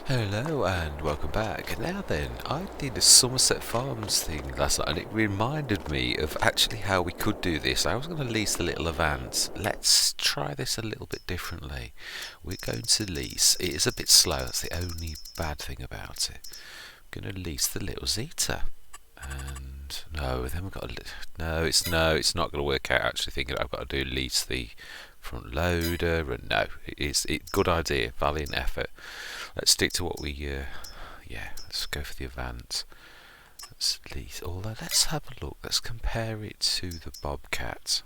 Hello and welcome back. Now then, I did a Somerset Farms thing last night and it reminded me of actually how we could do this. I was going to lease the little Avant. Let's try this a little bit differently. We're going to lease. It is a bit slow, that's the only bad thing about it. I'm going to lease the little Zeta. And no, then we've got it's not going to work out. Actually thinking I've got to do lease the front loader, and no, it's good idea, valiant effort. Let's stick to what we let's go for the Avant. Let's lease, although let's have a look, let's compare it to the Bobcat.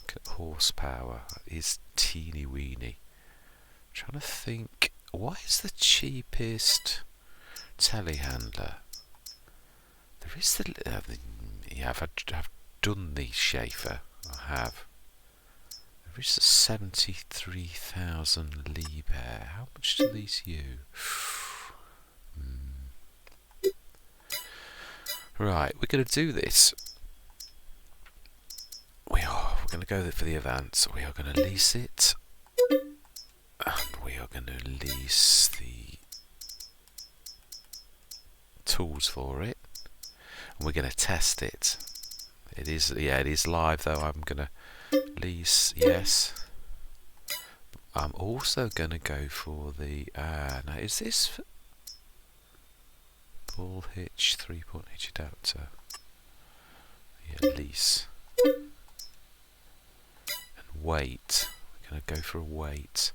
Look at horsepower, it is teeny weeny. I'm trying to think, what is the cheapest telehandler? There is I've done the Schaefer, I have. There is a 73,000 Liebherr. How much do these you? Right, we're going to do this. We're going to go for the Avant. We are going to lease it. And we are going to lease the tools for it. And we're going to test it. It is live though. I'm going to lease, yes. I'm also going to go for the now is this ball hitch 3-point hitch adapter? Yeah, lease and weight. We're going to go for a weight.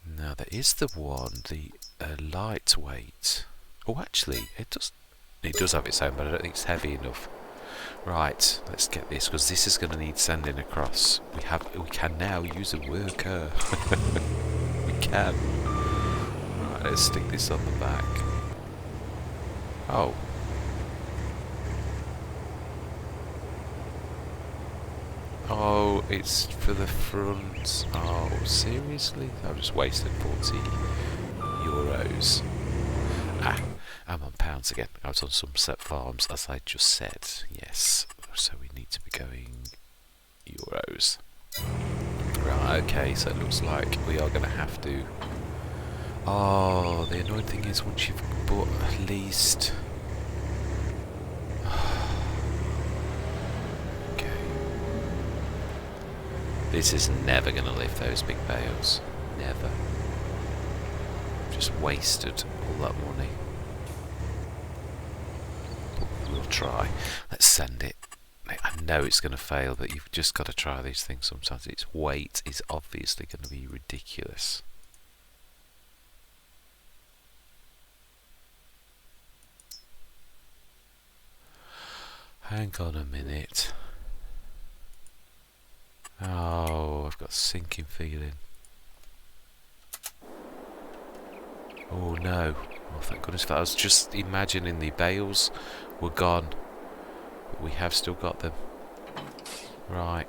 Now there is the one, the lightweight. Oh, actually, it does have its own, but I don't think it's heavy enough. Right, let's get this, because this is going to need sending across. We can now use a worker. We can. Right, let's stick this on the back. Oh. Oh, it's for the front. Oh, seriously? I've just wasted 40 euros. I'm on pounds again. I was on Somerset Farms, as I just said. Yes. So we need to be going euros. Right, okay, so it looks like we are going to have to... Oh, the annoying thing is once you've bought at least... Okay. This is never going to lift those big bales. Never. Just wasted all that money. We'll try. Let's send it. I know it's going to fail, but you've just got to try these things sometimes. Its weight is obviously going to be ridiculous. Hang on a minute. Oh, I've got a sinking feeling. Oh no. Oh, thank goodness. I was just imagining the bales were gone. But we have still got them. Right.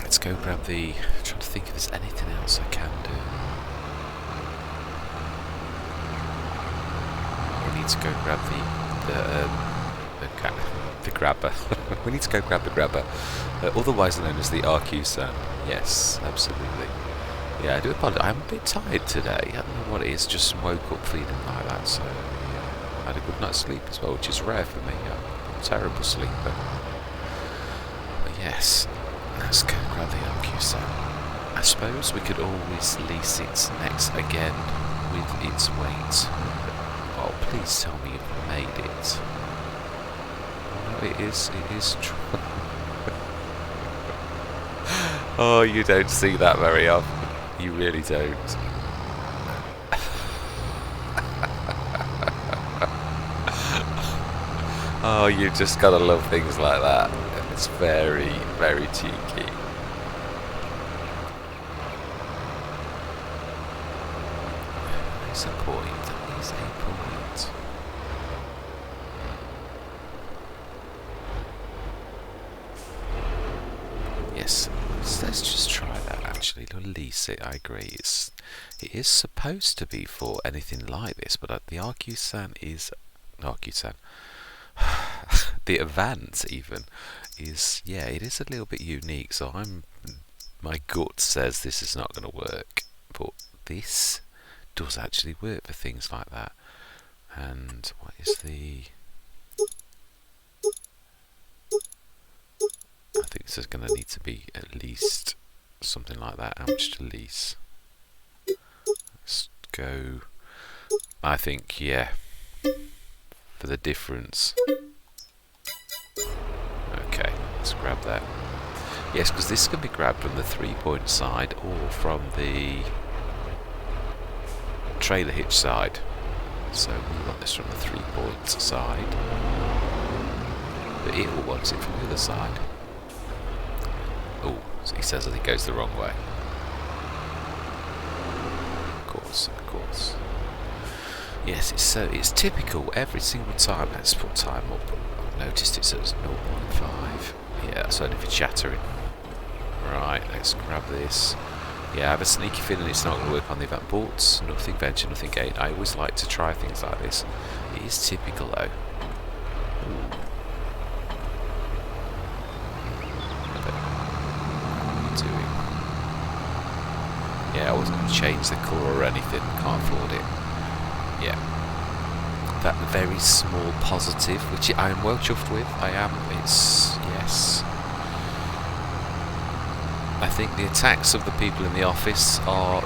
Let's go grab the... I'm trying to think if there's anything else I can do. We need to go grab the grabber. We need to go grab the grabber. Otherwise known as the RQ-SAN. Yes, absolutely. Yeah, I do apologize. I'm a bit tired today. I don't know what it is. Just woke up feeling like that. So, yeah. I had a good night's sleep as well, which is rare for me. I'm a terrible sleeper. But yes, let's go grab the RQ-SAN. I suppose we could always lease it next again with its weight. Oh, please tell me you've made it. Oh, no, it is true. Oh, you don't see that very often. You really don't. Oh, you've just got to love things like that. It's very, very cheeky. There's a point. There's a point. Yes, let's just try that. Actually, lease it. I agree. It is supposed to be for anything like this, but the RQ-SAN is RQ-SAN. The Avant even is, yeah, it is a little bit unique. So my gut says this is not going to work, but this does actually work for things like that. And what is the... I think this is going to need to be at least something like that. How much to lease? Let's go... I think, yeah, for the difference. Okay, let's grab that. Yes, because this can be grabbed from the 3-point side or from the trailer hitch side. So we want this from the 3-point side, but it will want it from the other side. Oh, so he says that it goes the wrong way. Of course, of course. Yes, it's typical every single time. Let's put time up. I've noticed it says 0.5. Yeah, that's only for chattering. Right, let's grab this. Yeah, I have a sneaky feeling it's not going to work on the event boards. Nothing venture, nothing gain. I always like to try things like this. It is typical though. What are you doing? Yeah, I wasn't going to change the colour or anything. Can't afford it. Yeah. That very small positive, which I am well chuffed with. I am. It's... yes. I think the attacks of the people in the office are...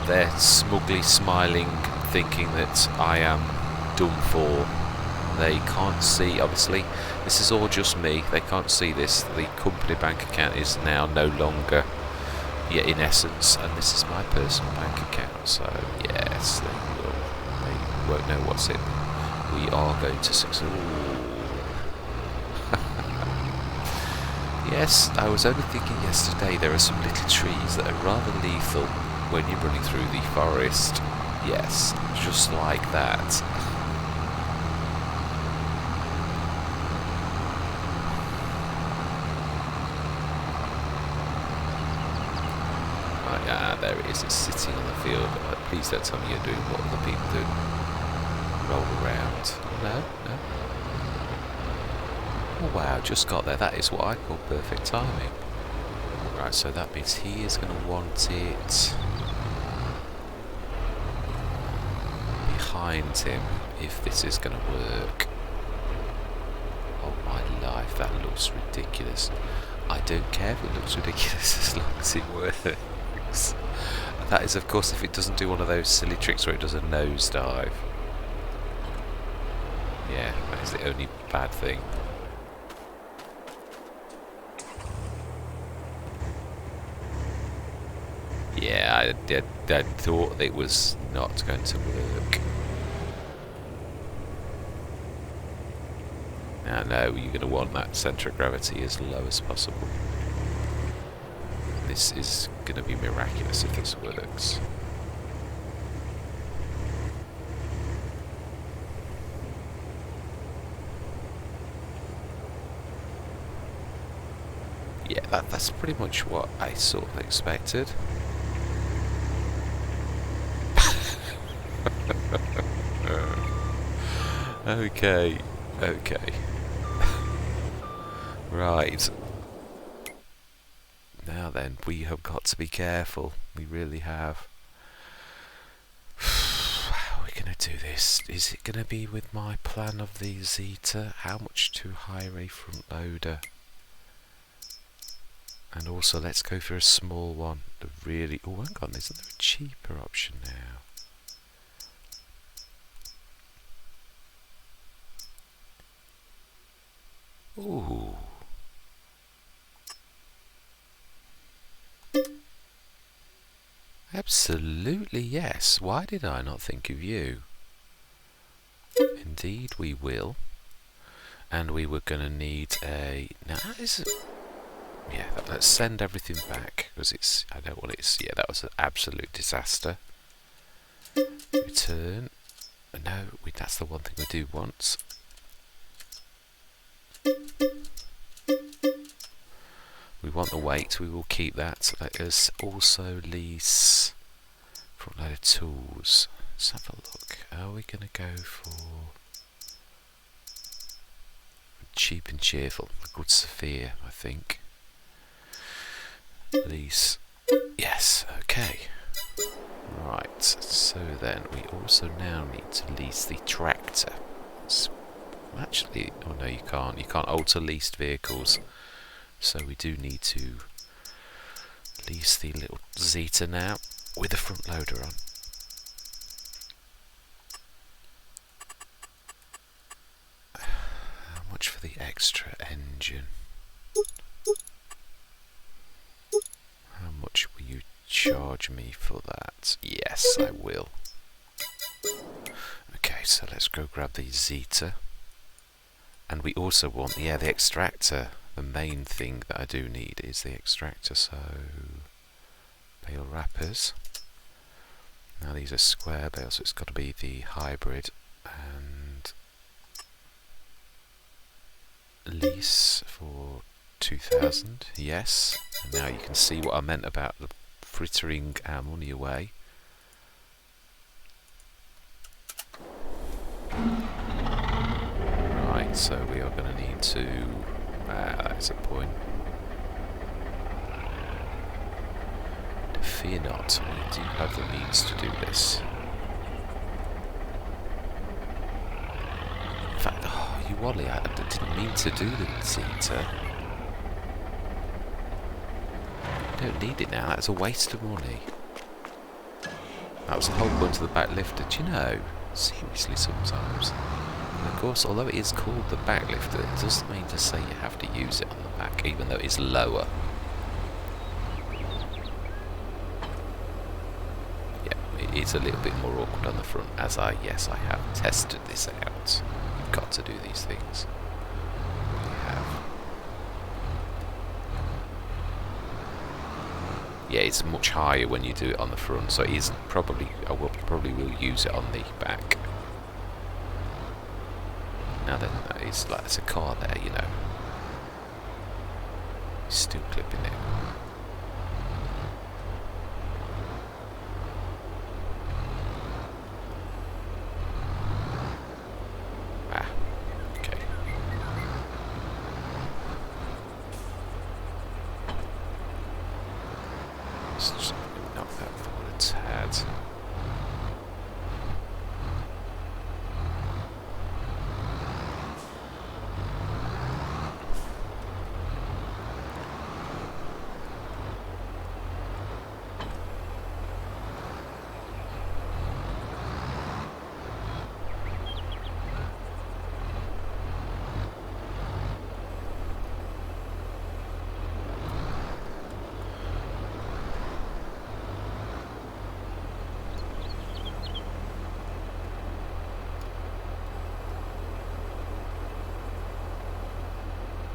they're smugly smiling, thinking that I am done for. They can't see, obviously, this is all just me. They can't see this. The company bank account is now no longer, yet in essence, and this is my personal bank account. So yes, they won't know what's in. We are going to succeed. Yes, I was only thinking yesterday there are some little trees that are rather lethal when you're running through the forest. Yes, just like that. Ah, there it is, it's sitting on the field. Please don't tell me you're doing what other people do. Roll around. No, no. Oh wow, just got there. That is what I call perfect timing. Right, so that means he is going to want it behind him if this is going to work. Oh my life, that looks ridiculous. I don't care if it looks ridiculous as long as it works. That is, of course, if it doesn't do one of those silly tricks where it does a nosedive. Yeah, that is the only bad thing. Yeah, I thought it was not going to work. Now, no, you're going to want that centre of gravity as low as possible. This is going to be miraculous if this works. Yeah, that's pretty much what I sort of expected. Okay, okay. Right. Now then, we have got to be careful. We really have. How are we going to do this? Is it going to be with my plan of the Zeta? How much to hire a front loader? And also, let's go for a small one. The really... oh, hang on, isn't there a cheaper option now? Ooh. Absolutely yes. Why did I not think of you? Indeed we will. And we were going to need a... now that is... yeah, let's send everything back, because it's... I know what it's... yeah, that was an absolute disaster. Return. No, that's the one thing we do want. We want the weight, we will keep that. Let us also lease front loader tools. Let's have a look. Are we going to go for cheap and cheerful? A good Sophia, I think. Lease. Yes, okay. Right. then, we also now need to lease the tractor. Actually, oh no, you can't. You can't alter leased vehicles. So we do need to lease the little Zeta now with the front loader on. How much for the extra engine? How much will you charge me for that? Yes, I will. Okay, so let's go grab the Zeta. And we also want, yeah, the extractor. The main thing that I do need is the extractor, so bale wrappers. Now these are square bales, so it's got to be the hybrid. And lease for 2,000, yes. And now you can see what I meant about the frittering our money away. Right, so we are going to need to... that's a point. Fear not, we do have the means to do this. In fact, oh, you Wally, I didn't mean to do the Zeta. You don't need it now, that's a waste of money. That was the whole point of the back lifter, do you know? Seriously, sometimes. And of course, although it is called the back lifter, it doesn't mean to say you have to use it on the back, even though it's lower. It's a little bit more awkward on the front, as yes, I have tested this out. You've got to do these things. We have. Yeah, it's much higher when you do it on the front, so it is probably, I probably will use it on the back. Now then, it's like there's a car there, you know. Still clipping it.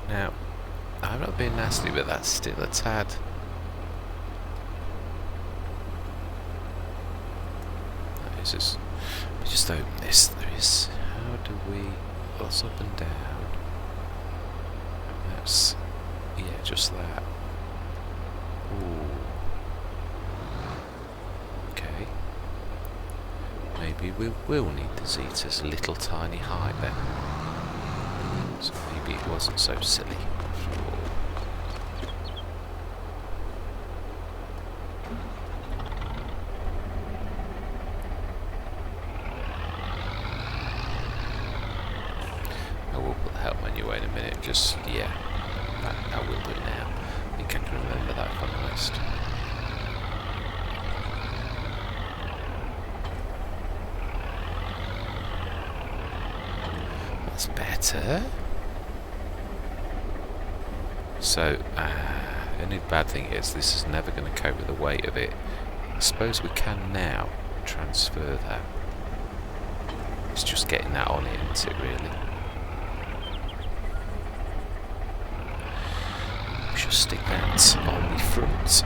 Now, I'm not being nasty, but that's still a tad. That is just open this. There is. How do we? What's up and down? That's. Yeah, just that. Ooh. Okay. Maybe we will need the Zeta's little tiny height then. So maybe it wasn't so silly after all. I will put the help menu away in a minute, just, yeah, I will do it now. I think I can remember that if I'm honest. That's better. So, the only bad thing is this is never going to cope with the weight of it. I suppose we can now transfer that. It's just getting that on it, isn't it, really? We should stick that on the front.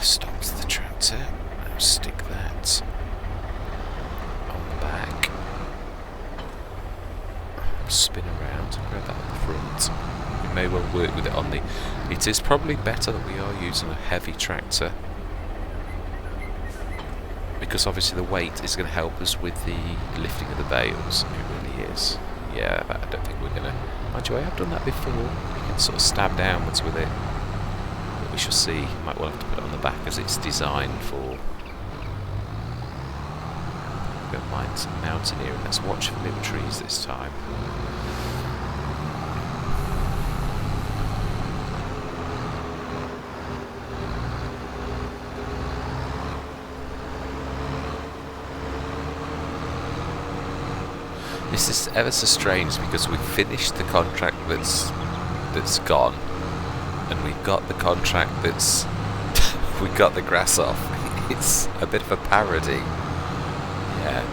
Stop the tractor. Now stick that on the back. Spin around and grab that on the front. We may well work with it on the... It is probably better that we are using a heavy tractor, because obviously the weight is going to help us with the lifting of the bales. It really is. Yeah, I don't think we're going to... Mind you, I have done that before. You can sort of stab downwards with it. But we shall see. Might well have to put it on the back as it's designed for mountaineering. Let's watch for little trees this time. This is ever so strange because we've finished the contract that's gone, and we've got the contract that's we got the grass off. It's a bit of a parody. Yeah.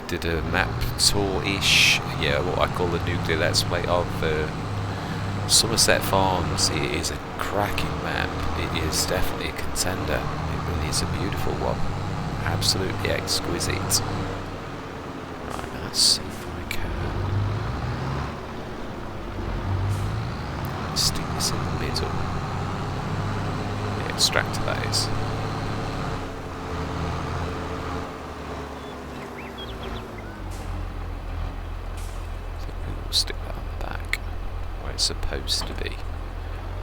Did a map tour-ish, yeah, what I call the nuclear let's play of Somerset Farms. It is a cracking map. It is definitely a contender. It really is a beautiful one. Absolutely exquisite. Right, let's see if I can stick this in the middle. The extractor, that is. We'll stick that on the back where it's supposed to be.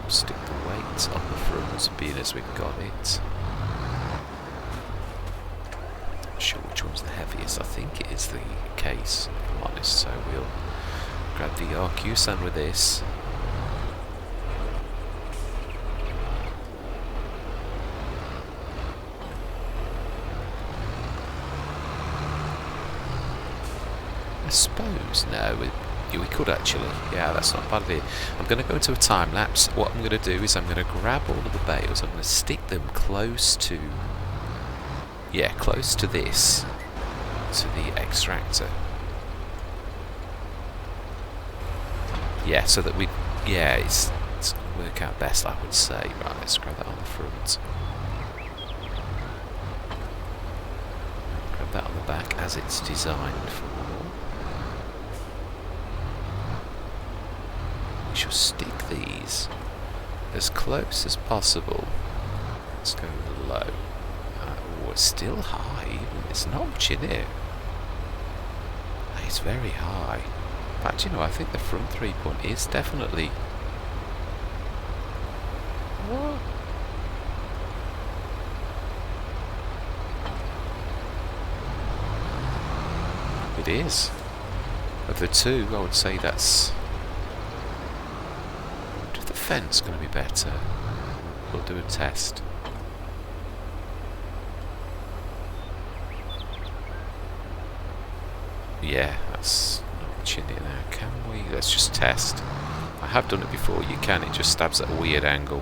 We'll stick the weight on the front, being as we've got it. Not sure which one's the heaviest. I think it is the case, if I'm honest. So we'll grab the RQ sand with this. I suppose no. We could actually, yeah, that's not a bad idea. I'm going to go into a time lapse. What I'm going to do is I'm going to grab all of the bales, I'm going to stick them close to, yeah, close to this, to the extractor. Yeah, so that we, yeah, it's going to work out best, I would say. Right, let's grab that on the front. Grab that on the back as it's designed for. We shall stick these as close as possible. Let's go low. Oh, it's still high. It's not much in it. It's very high. In fact, you know, I think the front 3-point is definitely. What? It is. Of the two, I would say that's. Fence going to be better. We'll do a test. Yeah, that's not much in it now. Can we? Let's just test. I have done it before. You can. It just stabs at a weird angle.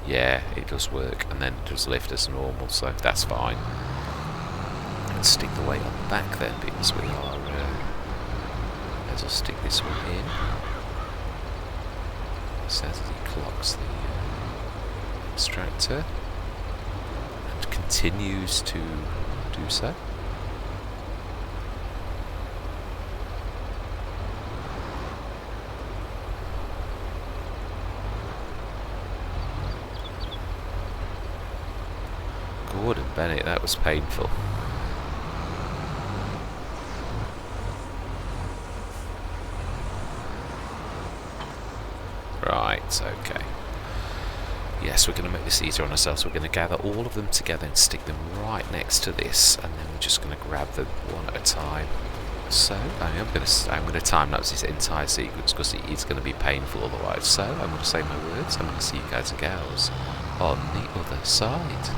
Yeah, it does work, and then it does lift as normal, so that's fine. Let's stick the weight on the back then, because we are. I'll stick this one in. It says as he clocks the extractor and continues to do so. Gordon Bennett, that was painful. Right, okay. Yes, we're going to make this easier on ourselves. We're going to gather all of them together and stick them right next to this, and then we're just going to grab them one at a time. So, I'm going to time lapse this entire sequence because it is going to be painful otherwise. So, I'm going to say my words. I'm going to see you guys and gals on the other side.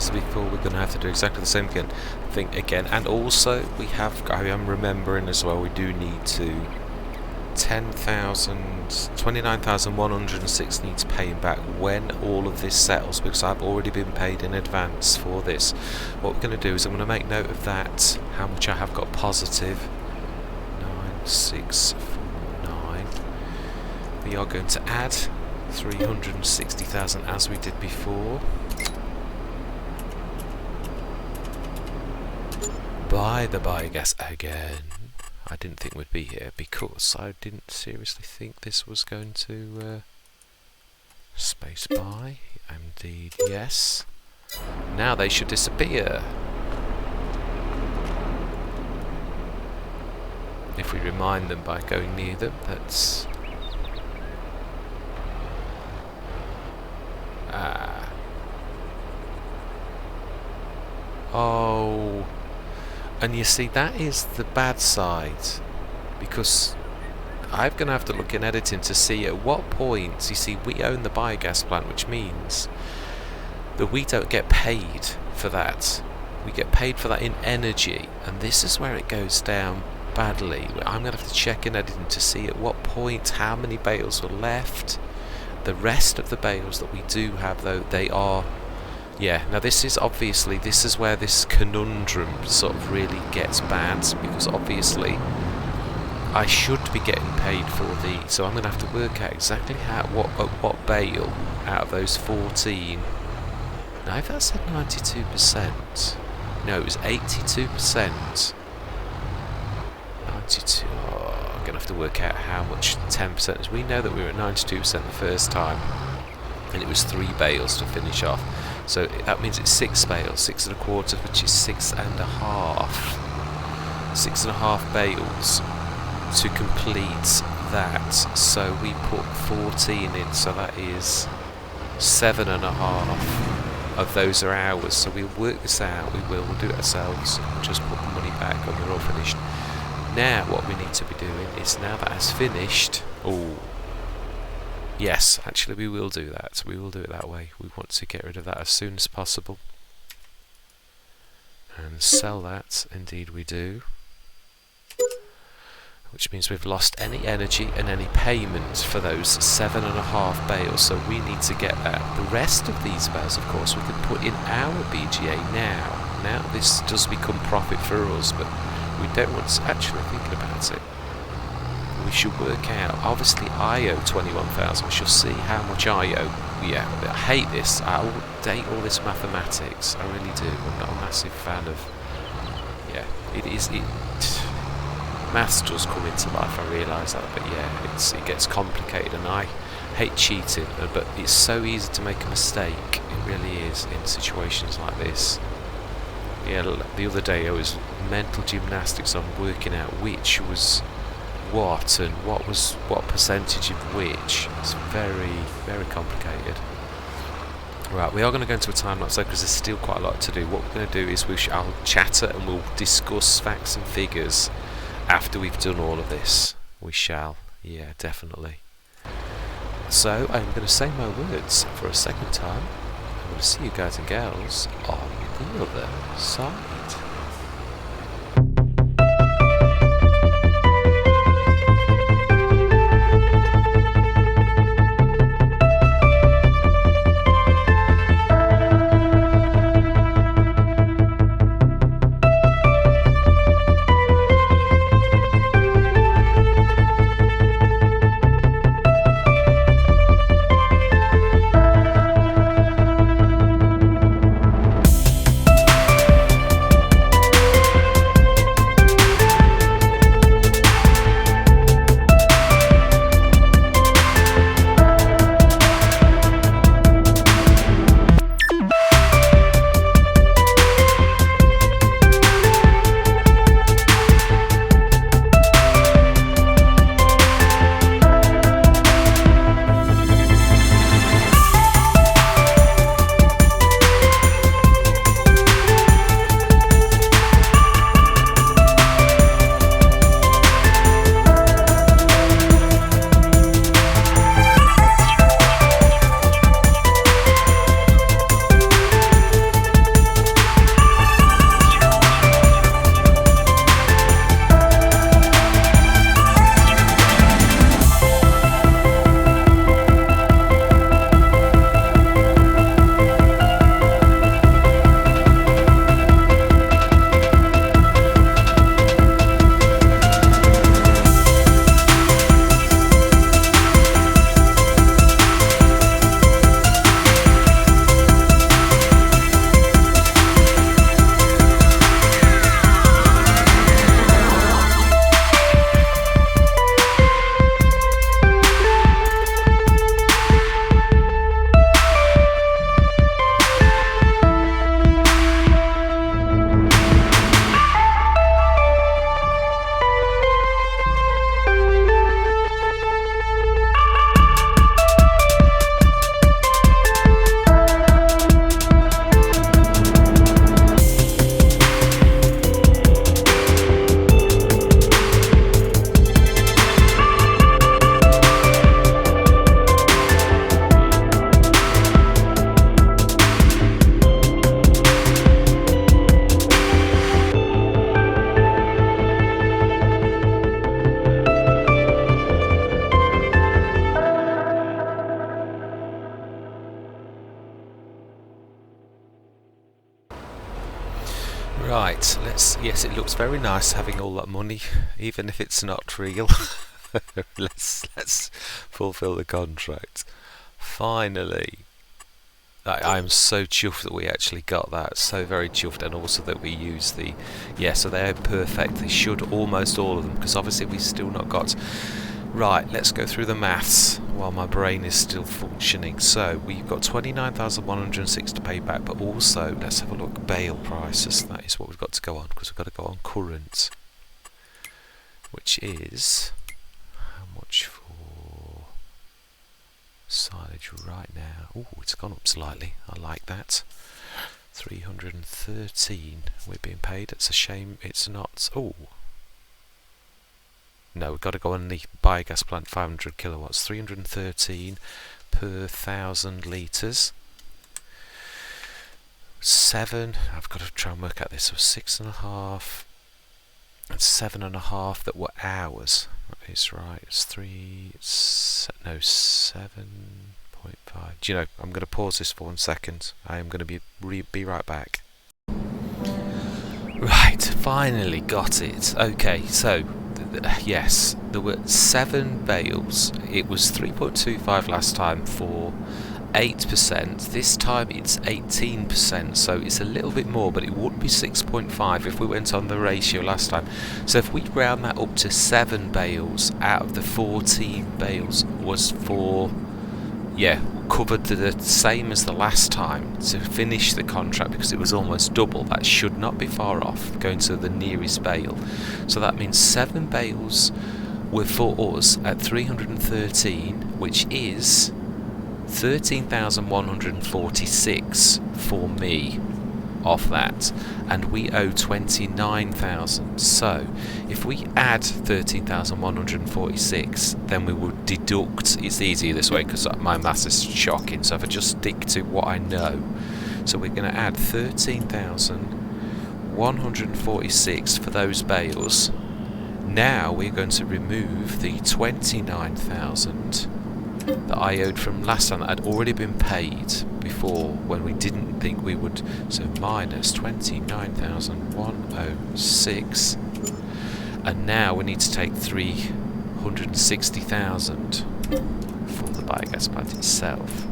as before, we're going to have to do exactly the same thing again. And also, I am remembering as well, we do need to 29,106 needs paying back when all of this settles, because I've already been paid in advance for this. What we're going to do is I'm going to make note of that, how much I have got positive. 9649. We are going to add 360,000 as we did before. Buy the biogas again. I didn't think we'd be here because I didn't seriously think this was going to space buy. Indeed, yes. Now they should disappear. If we remind them by going near them, that's... Oh... And you see, that is the bad side, because I'm going to have to look in editing to see at what point, you see, we own the biogas plant, which means that we don't get paid for that. We get paid for that in energy, and this is where it goes down badly. I'm going to have to check in editing to see at what point, how many bales were left. The rest of the bales that we do have, though, they are... Yeah, now this is where this conundrum sort of really gets bad, because obviously I should be getting paid for these, so I'm going to have to work out exactly what bale out of those 14. Now if that said 92%, no, it was 82%. 92, I'm going to have to work out how much 10% is. We know that we were at 92% the first time, and it was 3 bales to finish off. So that means it's 6 bales, 6 1/4, which is 6.5. 6.5 bales to complete that. So we put 14 in, so that is 7.5 of those are ours. So we'll work this out, we'll do it ourselves, we'll just put the money back when we're all finished. Now what we need to be doing is, now that has finished, yes, actually we will do that. We will do it that way. We want to get rid of that as soon as possible. And sell that, indeed we do. Which means we've lost any energy and any payment for those 7.5 bales, so we need to get that. The rest of these bales, of course, we can put in our BGA now. Now this does become profit for us, but we don't want to actually think about it. We should work out, obviously I owe 21,000, we shall see how much I owe. Yeah, I hate this, I hate all this mathematics, I really do. I'm not a massive fan of, maths does come into life, I realise that, but yeah, it gets complicated, and I hate cheating, but it's so easy to make a mistake, it really is, in situations like this. Yeah, the other day I was mental gymnastics on working out which was what and what percentage of which. It's very, very complicated. Right, we are going to go into a time lapse though, because there's still quite a lot to do. What we're going to do is I'll chatter and we'll discuss facts and figures after we've done all of this. We shall, yeah, definitely. So I'm going to say my words for a second time. I'm going to see you guys and gals on the other side. looks very nice having all that money, even if it's not real. Let's fulfill the contract. Finally. I'm so chuffed that we actually got that. So very chuffed, and also that we use the... Yeah, so they're perfect. They should, almost all of them, because obviously we've still not got... Right, let's go through the maths while my brain is still functioning. So, we've got 29,106 to pay back, but also, let's have a look at Bale prices. That is what we've got to go on, because we've got to go on current. Which is... How much for... silage right now? Oh, it's gone up slightly. I like that. 313 we're being paid. It's a shame it's not. Oh, no, we've got to go on the biogas plant, 500 kilowatts. 313 per 1,000 litres. 7. I've got to try and work out this. So 6.5 and 7.5 that were hours. That is right. It's 3. No, 7.5. Do you know? I'm going to pause this for 1 second. I am going to be right back. Right, finally got it. Okay, so yes, there were 7 bales. It was 3.25 last time for 8%. This time it's 18%, so it's a little bit more, but it would be 6.5 if we went on the ratio last time. So if we round that up to 7 bales out of the 14 bales was for, yeah, covered the same as the last time to finish the contract, because it was almost double. That should not be far off, going to the nearest bale. So that means 7 bales were for us at 313, which is 13,146 for me off that, and we owe 29,000. So if we add 13,146, then we would deduct. It's easier this way because my maths is shocking. So if I just stick to what I know, so we're going to add 13,146 for those bales. Now we're going to remove the 29,000 that I owed from last time that had already been paid before, when we didn't think we would. So minus 29,106, and now we need to take 360,000 for the biogas plant itself.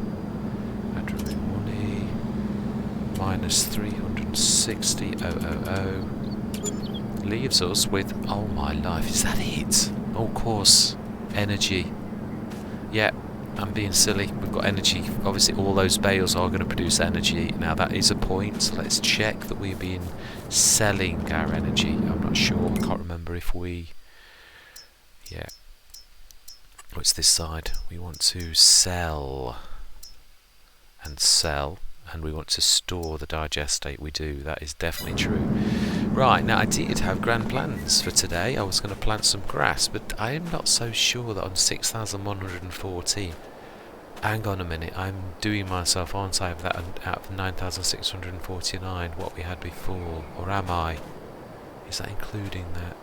And remove money, minus 360,000 leaves us with, oh my life, is that it? Oh, of course, energy. Yeah, I'm being silly. We've got energy. Obviously, all those bales are going to produce energy. Now, that is a point. So let's check that we've been selling our energy. I'm not sure. I can't remember if we... Yeah. Oh, it's this side. We want to sell and sell. And we want to store the digestate. We do. That is definitely true. Right, now I did have grand plans for today. I was going to plant some grass, but I am not so sure that on 6,114. Hang on a minute, I'm doing myself, aren't I, of that out of 9,649, what we had before, or am I? Is that including that?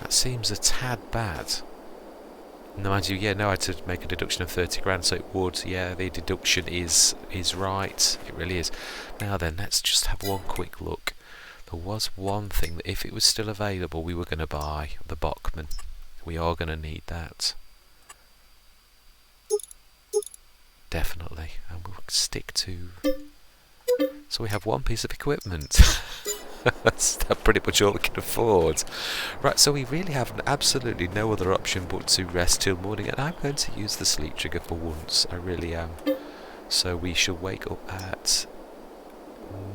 That seems a tad bad. No, mind you, yeah, no, I had to make a deduction of 30 grand, so it would, yeah, the deduction is right, it really is. Now then, let's just have one quick look. There was one thing that if it was still available, we were going to buy, the Bachmann. We are going to need that. Definitely, and we'll stick to... So we have one piece of equipment. That's pretty much all we can afford. Right, so we really have absolutely no other option but to rest till morning, and I'm going to use the sleep trigger for once. I really am. So we shall wake up at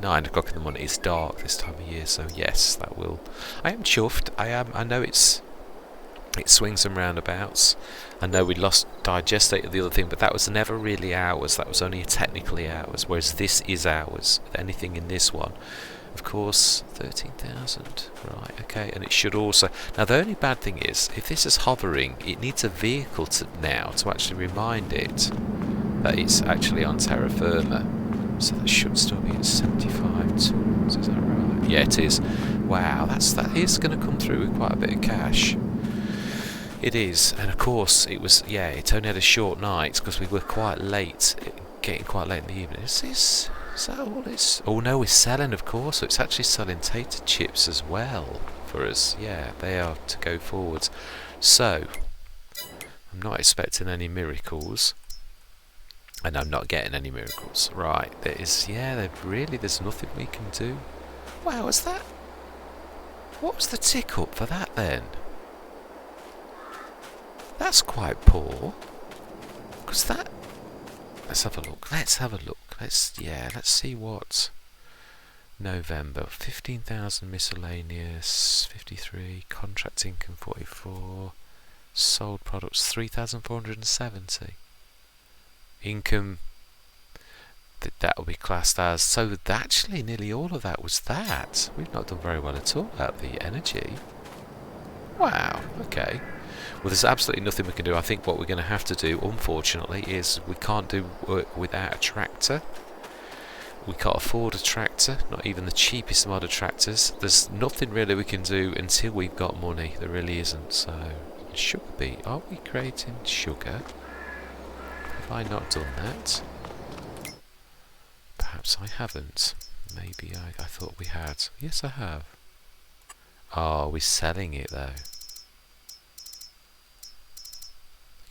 9 o'clock in the morning. It's dark this time of year, so yes, that will... I am chuffed. I know it swings and roundabouts. I know we lost digestate of the other thing, but that was never really ours. That was only technically ours, whereas this is ours. Anything in this one, of course, 13,000. Right, okay, and it should also... Now, the only bad thing is, if this is hovering, it needs a vehicle now to actually remind it that it's actually on terra firma. So that should still be at 75 tools, is that right? Yeah, it is. Wow, that is going to come through with quite a bit of cash. It is, and of course it was, yeah, it only had a short night because we were quite late, getting quite late in the evening. Is this Is that all it's... Oh no, we're selling, of course, so it's actually selling tater chips as well for us. Yeah, they are to go forwards. So, I'm not expecting any miracles. And I'm not getting any miracles. Right, there is... Yeah, there's nothing we can do. Wow, was that... What was the tick up for that then? That's quite poor. Because that... Let's have a look. Let's see what... November. 15,000 miscellaneous. 53. Contract income 44. Sold products 3,470. Income... That will be classed as... So actually nearly all of that was that. We've not done very well at all about the energy. Wow, okay. Well, there's absolutely nothing we can do. I think what we're going to have to do, unfortunately, is we can't do work without a tractor. We can't afford a tractor, not even the cheapest mod of tractors. There's nothing really we can do until we've got money. There really isn't. So, sugar beet. Are we creating sugar? Have I not done that? Perhaps I haven't. Maybe I thought we had. Yes, I have. Oh, we're selling it though.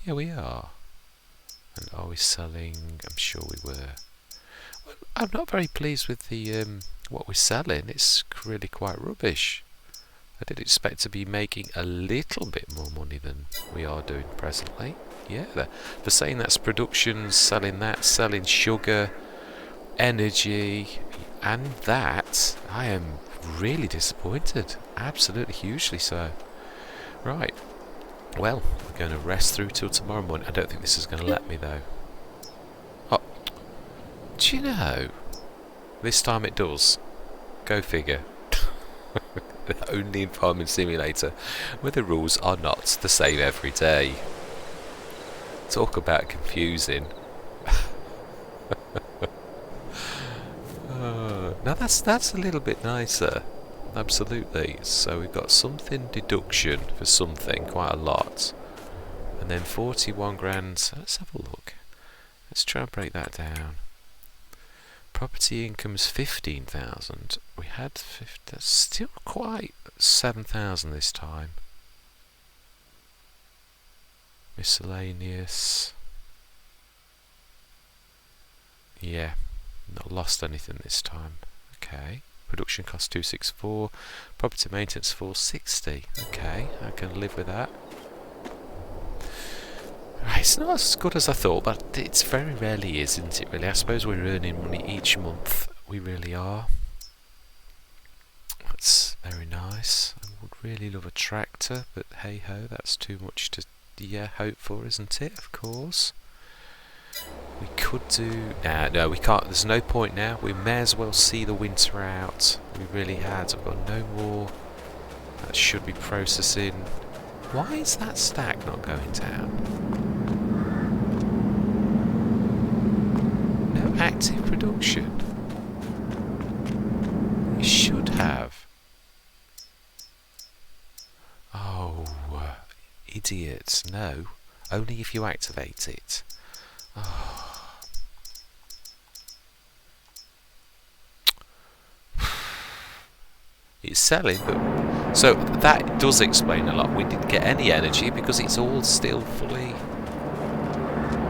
Yeah, we are. And are we selling? I'm sure we were. Well, I'm not very pleased with the what we're selling. It's really quite rubbish. I did expect to be making a little bit more money than we are doing presently. Yeah, for saying that's production, selling that, selling sugar, energy, and that, I am really disappointed. Absolutely hugely so. Right. Well, we're going to rest through till tomorrow morning. I don't think this is going to let me though. Oh, do you know? This time it does. Go figure. Only in Farming Simulator, where the rules are not the same every day. Talk about confusing. Now that's a little bit nicer. Absolutely. So we've got something deduction for something, quite a lot. And then 41 grand. Let's have a look. Let's try and break that down. Property income's 15,000. We had 50, that's still quite 7,000 this time. Miscellaneous. Yeah, not lost anything this time. Okay. Production cost 264. Property maintenance 460. Okay, I can live with that. Right, it's not as good as I thought, but it's very rarely is, isn't it, really? I suppose we're earning money each month. We really are. That's very nice. I would really love a tractor, but hey ho, that's too much to hope for, isn't it? Of course. We could do... no, we can't. There's no point now. We may as well see the winter out. We really had. I've got no more. That should be processing. Why is that stack not going down? No active production. We should have. Oh, idiots. No. Only if you activate it. Oh. It's selling, but so that does explain a lot. We didn't get any energy because it's all still fully.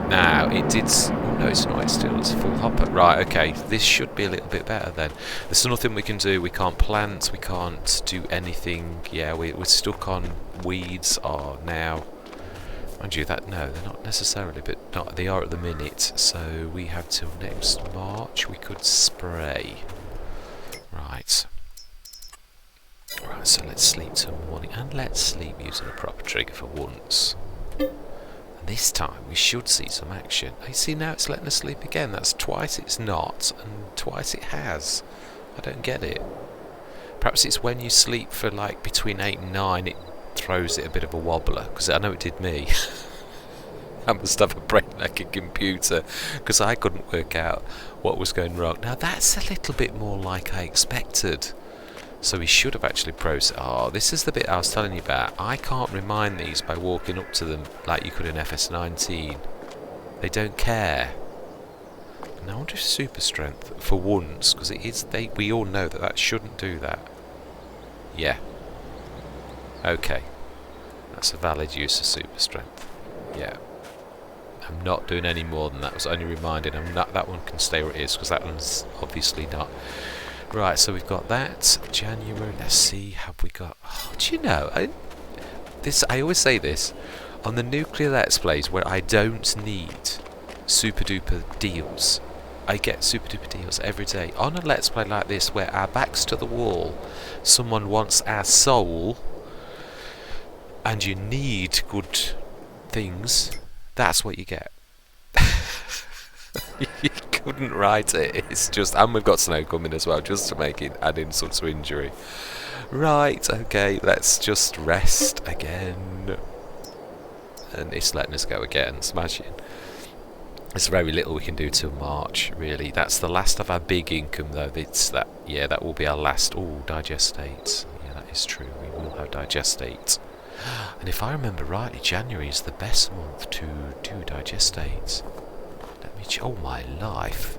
Now it did. Oh no, it's not. It's full hopper. Right. Okay. This should be a little bit better then. There's nothing we can do. We can't plant. We can't do anything. Yeah, we're stuck on weeds. Are now. Mind you, that no, they're not necessarily, but they are at the minute. So we have till next March. We could spray. Right. Right. So let's sleep till morning, and let's sleep using a proper trigger for once. And this time we should see some action. I see now it's letting us sleep again. That's twice it's not, and twice it has. I don't get it. Perhaps it's when you sleep for like between 8 and 9, it throws it a bit of a wobbler, because I know it did me. I must have a brain-lacking computer, because I couldn't work out what was going wrong. Now that's a little bit more like I expected. So we should have actually processed. Oh, this is the bit I was telling you about. I can't remind these by walking up to them like you could in FS19. They don't care. Now I wonder if super strength, for once, because it is, we all know that that shouldn't do that. Yeah. Okay. That's a valid use of super strength. Yeah. I'm not doing any more than that. I was only reminding. I'm not. That one can stay where it is because that one's obviously not. Right. So we've got that January. Let's see. Have we got? Oh, do you know? I always say this on the nuclear let's plays where I don't need super duper deals. I get super duper deals every day. On a let's play like this where our backs to the wall, someone wants our soul, and you need good things. That's what you get. You couldn't write it. It's just, and we've got snow coming as well, just to make it add insult to injury. Right, okay, let's just rest again. And it's letting us go again, smashing. There's very little we can do till March, really. That's the last of our big income, though. It's that, yeah, that will be our last. Oh, digestate. Yeah, that is true. We will have digestate. And if I remember rightly, January is the best month to do digestate. Let me oh my life.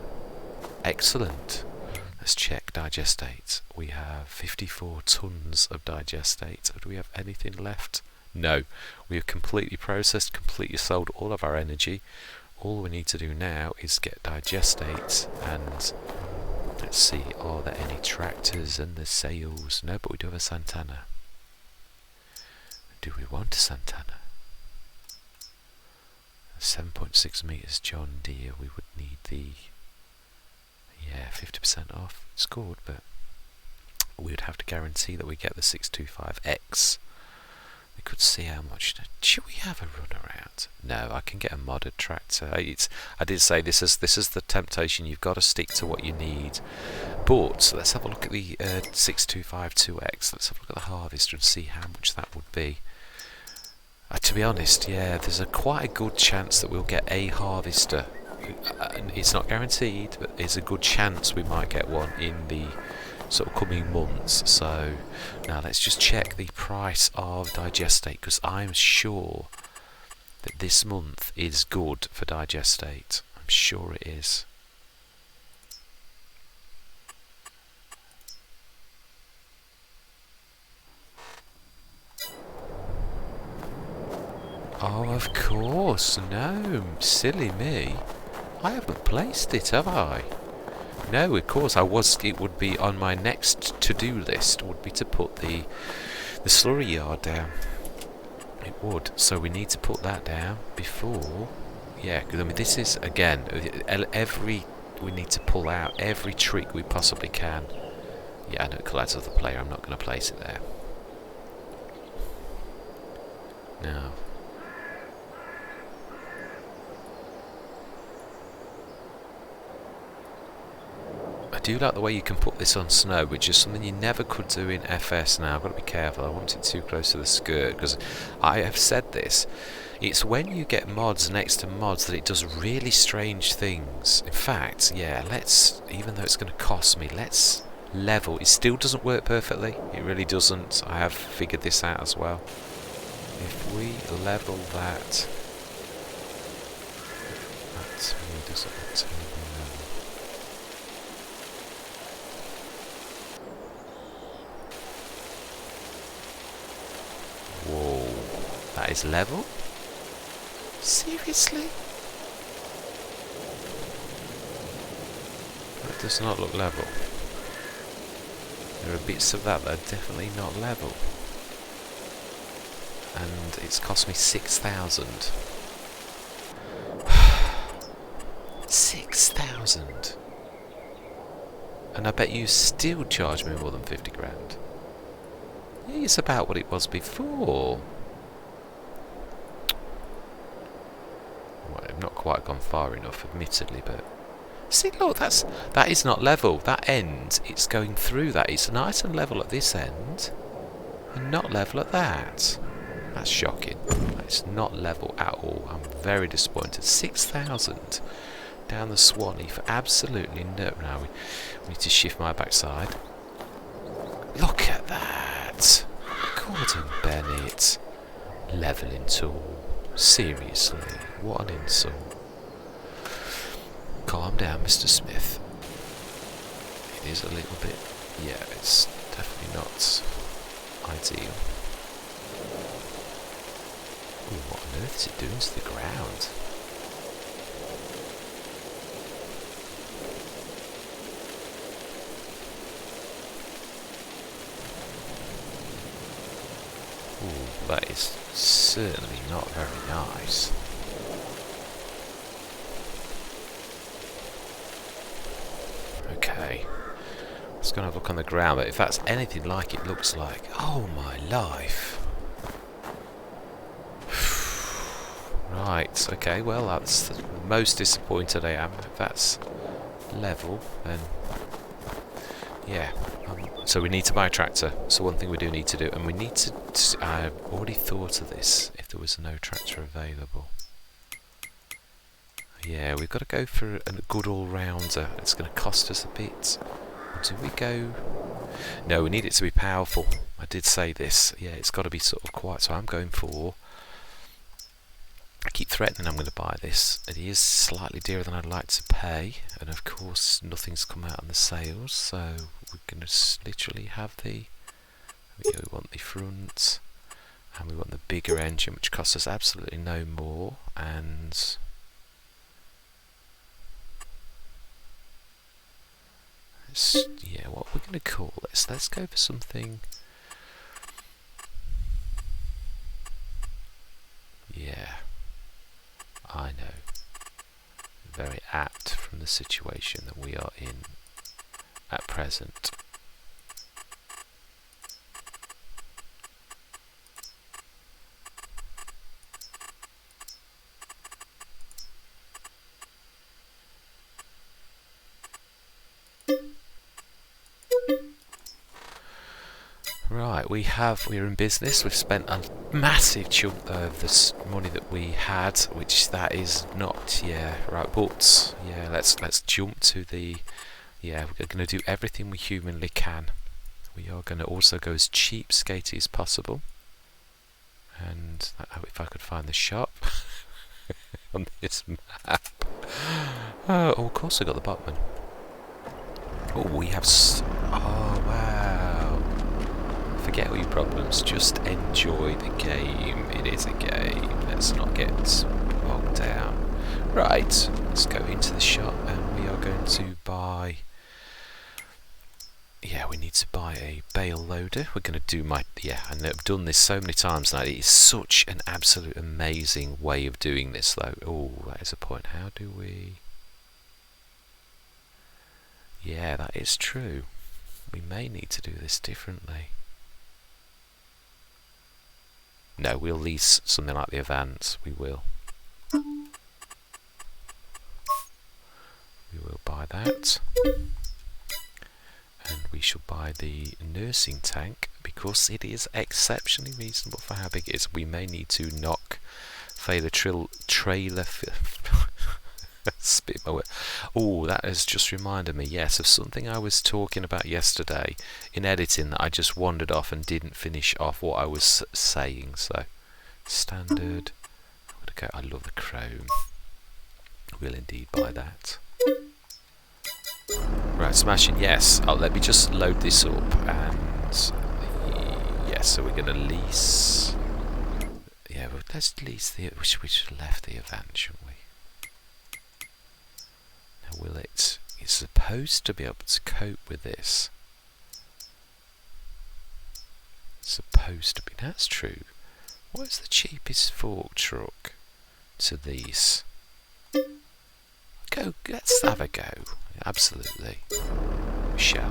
Excellent. Let's check digestate. We have 54 tons of digestate. Do we have anything left? No. We have completely processed, completely sold all of our energy. All we need to do now is get digestate, and let's see, are there any tractors and the sales? No, but we do have a Santana. Do we want a Santana? 7.6 meters John Deere. We would need the 50% off. It's good, but we would have to guarantee that we get the 625X. We could see how much. Should we have a runaround? No, I can get a modded tractor. I did say this is the temptation. You've got to stick to what you need. But let's have a look at the 6252X. Let's have a look at the harvester and see how much that would be. To be honest, yeah, there's quite a good chance that we'll get a harvester. It's not guaranteed, but there's a good chance we might get one in the sort of coming months. So now let's just check the price of digestate, because I'm sure that this month is good for digestate. I'm sure it is. Oh, of course. No, silly me. I haven't placed it, have I? No, of course it would be on my next to-do list, would be to put the slurry yard down. It would. So we need to put that down before. Yeah, because I mean this is, again, we need to pull out every trick we possibly can. Yeah, I know it collides with the player. I'm not going to place it there. No. I do like the way you can put this on snow, which is something you never could do in FS now. I've got to be careful, I want it too close to the skirt, because I have said this. It's when you get mods next to mods that it does really strange things. In fact, yeah, even though it's going to cost me, let's level. It still doesn't work perfectly. It really doesn't. I have figured this out as well. If we level that really doesn't look terrible. Whoa, that is level? Seriously? That does not look level. There are bits of that are definitely not level. And it's cost me 6,000. 6,000. And I bet you still charge me more than 50 grand. It's about what it was before. Well, I've not quite gone far enough, admittedly, but see, look, that is not level. That end, it's going through that. It's nice and level at this end, and not level at that. That's shocking. It's not level at all. I'm very disappointed. 6,000 down the Swanee for absolutely no. Now we need to shift my backside. Look at that. Gordon Bennett. Leveling tool. Seriously. What an insult. Calm down, Mr. Smith. It is a little bit... yeah, it's definitely not ideal. Ooh, what on earth is it doing to the ground? Ooh, that is certainly not very nice. Okay, let's go and have a look on the ground, but if that's anything like it looks like, oh my life. Right, okay, well that's the most disappointed I am. If that's level, then yeah. So we need to buy a tractor. So one thing we do need to do, and we need to... I've already thought of this, if there was no tractor available. Yeah, we've got to go for a good all-rounder. It's going to cost us a bit. Do we go... No, we need it to be powerful. I did say this. Yeah, it's got to be sort of quiet. So I'm going for... I keep threatening I'm going to buy this. It is slightly dearer than I'd like to pay. And of course, nothing's come out on the sales. So we're going to literally have the... we want the front. And we want the bigger engine, which costs us absolutely no more. And... yeah, what we're going to call this, let's go for something, yeah, I know, very apt from the situation that we are in at present. Right, we're in business. We've spent a massive chunk of this money that we had, which that is not, yeah, right, but yeah, let's jump to the, yeah, we're going to do everything we humanly can. We are going to also go as cheapskate as possible. And if I could find the shop on this map. Oh, of course I got the Botman. Oh, we have oh wow. Forget all your problems, just enjoy the game. It is a game, let's not get bogged down. Right, let's go into the shop and we are going to buy, yeah, we need to buy a bale loader. We're going to do my, yeah, and I've done this so many times now. It is such an absolute amazing way of doing this though. Oh, that is a point. How do we, yeah, that is true. We may need to do this differently. No, we'll lease something like the Avant. We will. We will buy that. And we shall buy the nursing tank because it is exceptionally reasonable for how big it is. We may need to knock trailer spit my word. Oh, that has just reminded me, yes, of something I was talking about yesterday in editing that I just wandered off and didn't finish off what I was saying. So, standard. I love the chrome. We'll indeed buy that. Right, smashing. Yes. Oh, let me just load this up and yes. So we're going to lease. Yeah, well, let's lease the. We should have left the Avant, shouldn't we? Will it? It's supposed to be able to cope with this. Supposed to be. That's true. What is the cheapest fork truck to these? Go. Let's have a go. Absolutely. We shall.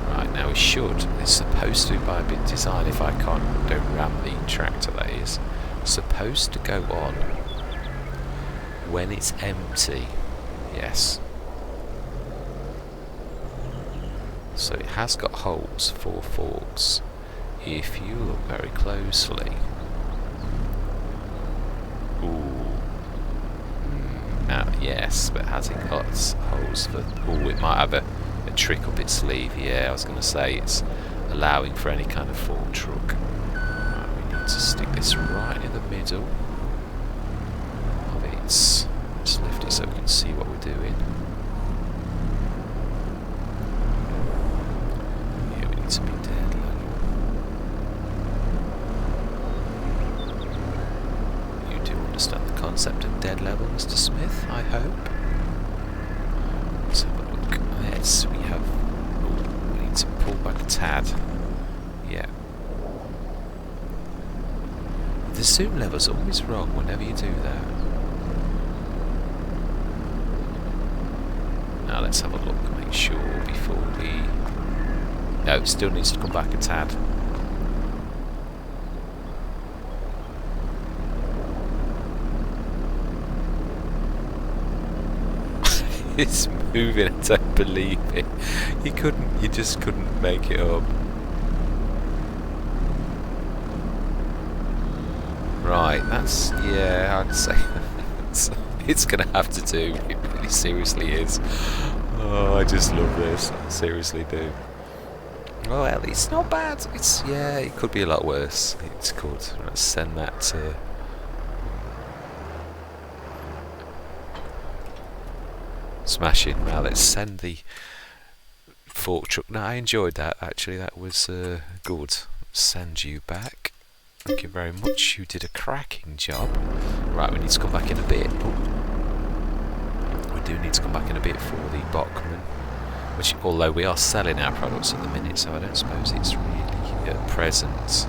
Right, now we should. It's supposed to, by a bit design, if I don't ram the tractor, that is, supposed to go on when it's empty. Yes. So it has got holes for forks. If you look very closely. Ooh. Now, yes, but has it got holes for... ooh, it might have a trick up its sleeve. Yeah, I was going to say it's allowing for any kind of fork truck. Right, we need to stick this right in the middle of its so we can see what we're doing. Yeah, we need to be dead level. You do understand the concept of dead level, Mr. Smith, I hope. Let's have a look. Yes, we have... Oh, we need to pull back a tad. Yeah. The zoom level's always wrong whenever you do that. Now let's have a look, make sure before we... No, it still needs to come back a tad. It's moving, I don't believe it. You just couldn't make it up. Right, that's, yeah, I'd say it's going to have to do. It really seriously is. Oh, I just love this. I seriously do. Well, it's not bad. It's, yeah, it could be a lot worse. It's good. Let's send that to... Smashing. Now let's send the fork truck. Now I enjoyed that, actually. That was good. Send you back. Thank you very much. You did a cracking job. Right, we need to come back in a bit. Oh. We do need to come back in a bit for the Bachmann, which, although we are selling our products at the minute, so I don't suppose it's really at present.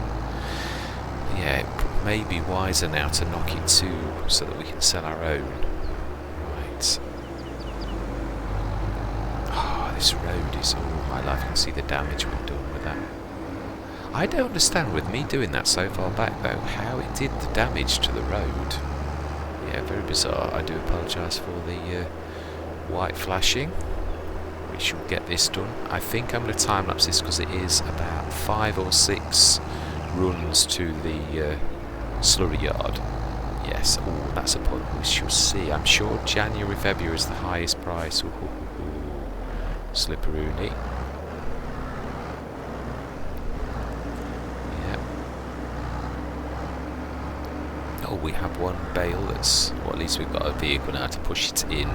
Yeah, it may be wiser now to knock it to so that we can sell our own. Right. Oh, this road is all my life. You can see the damage we've done with that. I don't understand with me doing that so far back though, how it did the damage to the road. Yeah, very bizarre. I do apologise for the white flashing. We shall get this done. I think I'm going to time lapse this because it is about 5 or 6 runs to the slurry yard. Yes, oh, that's a point we shall see. I'm sure January, February is the highest price. Ooh, slipperoony. Oh, we have one bale that's... Well, at least we've got a vehicle now to push it in.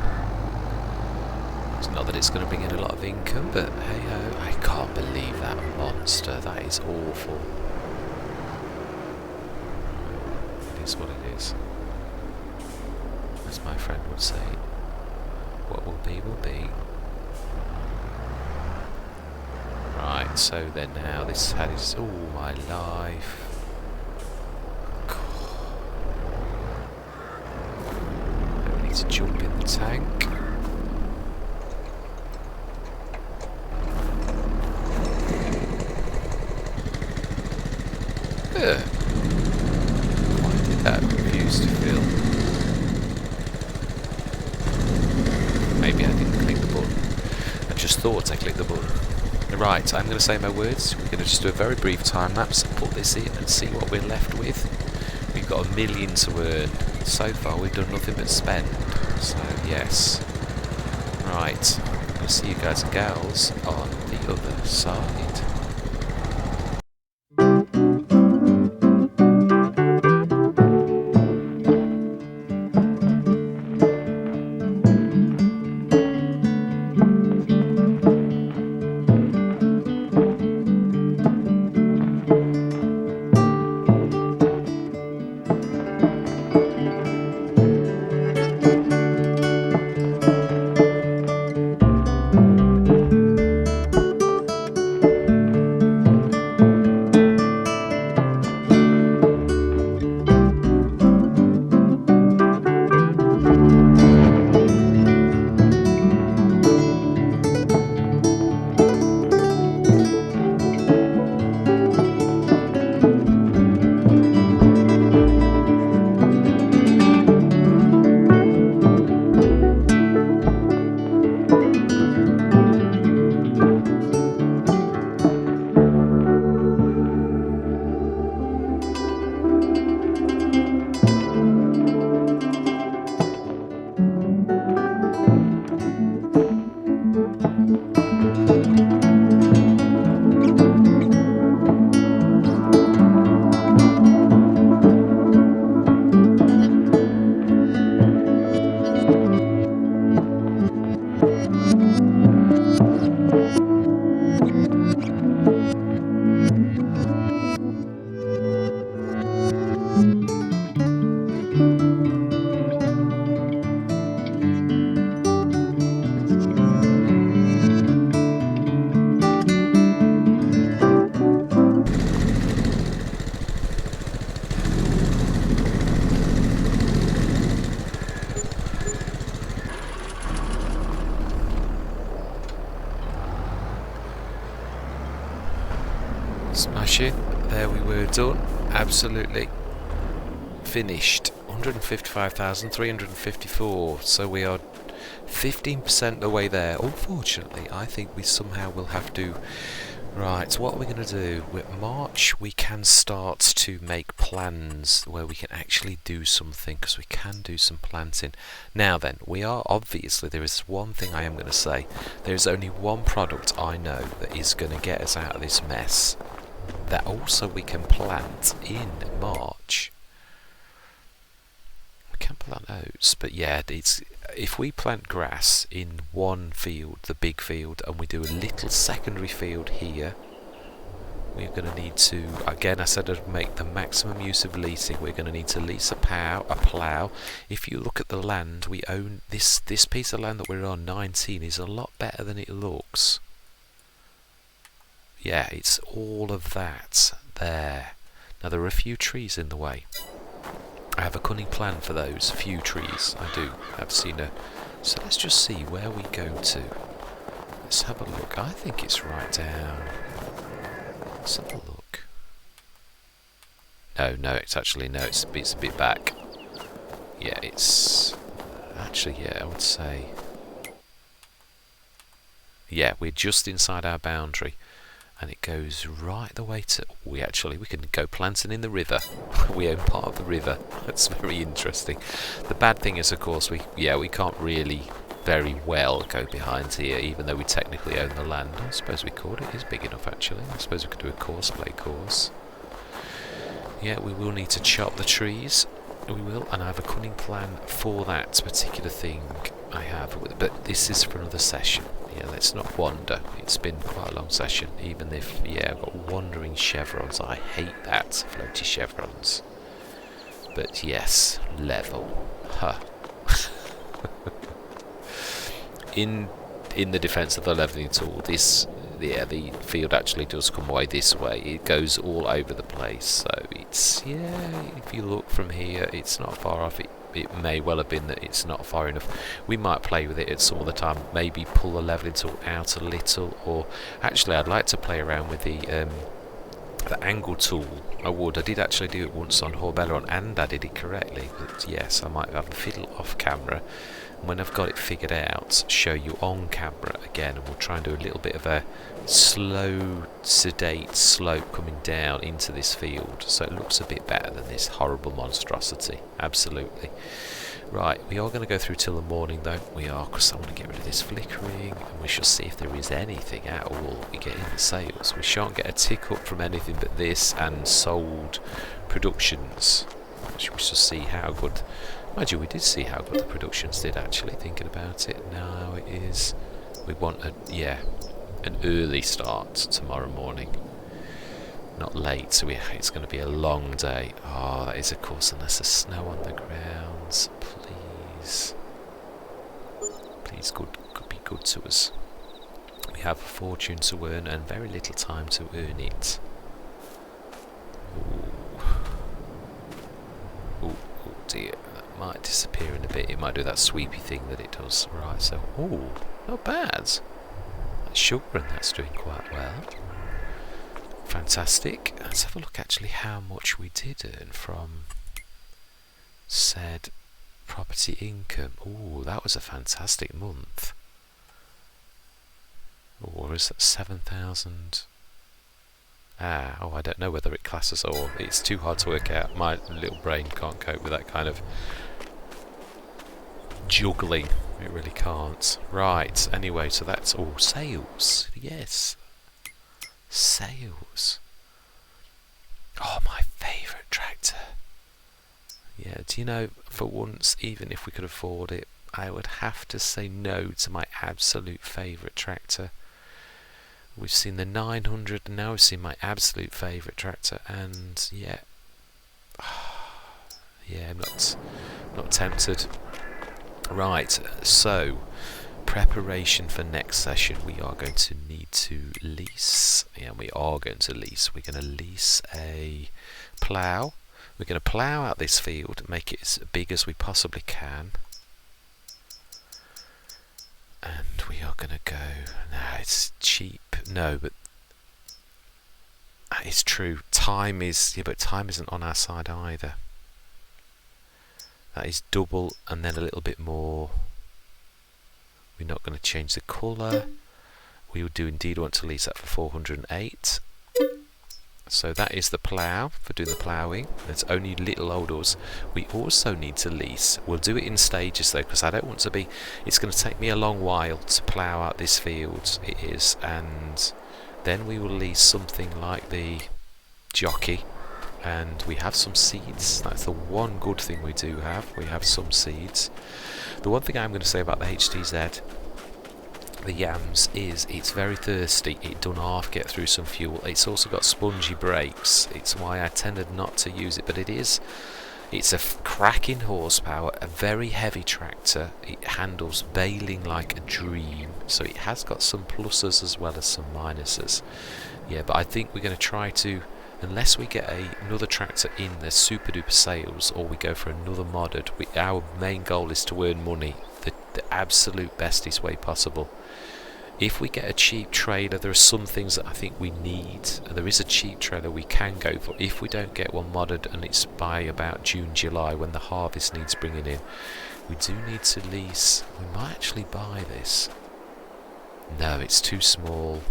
It's not that it's going to bring in a lot of income, but hey-ho, I can't believe that monster. That is awful. It is what it is. As my friend would say, what will be, will be. Right, so then now, this had is all my life. To jump in the tank. Why did that refuse to fill? Maybe I didn't click the button. I just thought I clicked the button. Right, I'm going to say my words. We're going to just do a very brief time lapse, put this in and see what we're left with. We've got $1 million to earn. So far we've done nothing but spend. So yes. Right. I'll see you guys and gals on the other side. Smashing. There we were, done. Absolutely finished. 155,354. So we are 15% the way there. Unfortunately, I think we somehow will have to. Right, what are we going to do? With March, we can start to make plans where we can actually do something, because we can do some planting. Now then, we are obviously, there is one thing I am going to say. There is only one product I know that is going to get us out of this mess, that also we can plant in March. We can plant oats, but yeah, it's if we plant grass in one field, the big field, and we do a little secondary field here, we're going to need to, again, I said I'd make the maximum use of leasing. We're going to need to lease a plough. If you look at the land we own, this piece of land that we're on, 19, is a lot better than it looks. Yeah, it's all of that there. Now there are a few trees in the way. I have a cunning plan for those few trees. I do. I've seen a. So let's just see where we go to. Let's have a look. I think it's right down. Let's have a look. No, it's actually no. It's a bit back. Yeah, it's actually, yeah, I would say. Yeah, we're just inside our boundary. And it goes right the way to. We can go planting in the river. We own part of the river. That's very interesting. The bad thing is, of course, we can't really very well go behind here, even though we technically own the land. I suppose we could. It is big enough, actually. I suppose we could do a play course. Yeah, we will need to chop the trees. We will, and I have a cunning plan for that particular thing. I have, but this is for another session. Yeah, let's not wander. It's been quite a long session, even if, yeah, I've got wandering chevrons. I hate that, floaty chevrons. But yes, level. Huh. In the defence of the levelling tool, the field actually does come away this way. It goes all over the place, so it's, yeah, if you look from here, it's not far off. It may well have been that it's not far enough. We might play with it at some other time, maybe pull the levelling tool out a little, or actually I'd like to play around with the angle tool. I did actually do it once on Horbelleron, and I did it correctly, but yes, I might have a fiddle off camera. When I've got it figured out, show you on camera again, and we'll try and do a little bit of a slow, sedate slope coming down into this field, so it looks a bit better than this horrible monstrosity. Absolutely. Right, we are going to go through till the morning, though. We are, because I want to get rid of this flickering, and we shall see if there is anything at all we get in the sales. We shan't get a tick up from anything but this and sold productions. We shall see how good. Mind you, we did see how good the productions did, actually, thinking about it. Now it is, we want an early start tomorrow morning, not late, so it's going to be a long day. Oh, that is, of course, unless there's snow on the grounds. Please could be good to us. We have a fortune to earn and very little time to earn it. Oh dear. Might disappear in a bit. It might do that sweepy thing that it does. Right, so, not bad. That sugar and that's doing quite well. Fantastic. Let's have a look actually how much we did earn from said property income. That was a fantastic month. Or is that 7,000? I don't know whether it classes or it's too hard to work out. My little brain can't cope with that kind of juggling. It really can't. Right, anyway, so that's all. Sales. Yes. Sales. Oh, my favourite tractor. Yeah, do you know, for once, even if we could afford it, I would have to say no to my absolute favourite tractor. We've seen the 900, and now we've seen my absolute favourite tractor, and yeah, I'm not tempted. Right, so preparation for next session. We are going to need to lease. Yeah, we are going to lease. We're going to lease a plough. We're going to plough out this field, make it as big as we possibly can. And we are going to go. No, it's cheap. No, but That is true. Time is, yeah, but time isn't on our side either. That is double and then a little bit more. We're not going to change the colour. We do indeed want to lease that for 408. So that is the plough, for doing the ploughing. It's only little odors. We also need to lease. We'll do it in stages though, because I don't want to be... It's going to take me a long while to plough out this field. It is. And then we will lease something like the jockey. And we have some seeds. That's the one good thing we do have. We have some seeds. The one thing I'm going to say about the HTZ, the yams, is it's very thirsty. It don't half get through some fuel. It's also got spongy brakes. It's why I tended not to use it, but it's a cracking horsepower, a very heavy tractor. It handles baling like a dream, so it has got some pluses as well as some minuses. Yeah, but I think we're going to try to, unless we get another tractor in the super duper sales, or we go for another modded, our main goal is to earn money the absolute bestest way possible. If we get a cheap trailer, there are some things that I think we need. There is a cheap trailer we can go for. If we don't get one modded and it's by about June, July, when the harvest needs bringing in, we do need to lease. We might actually buy this. No, it's too small.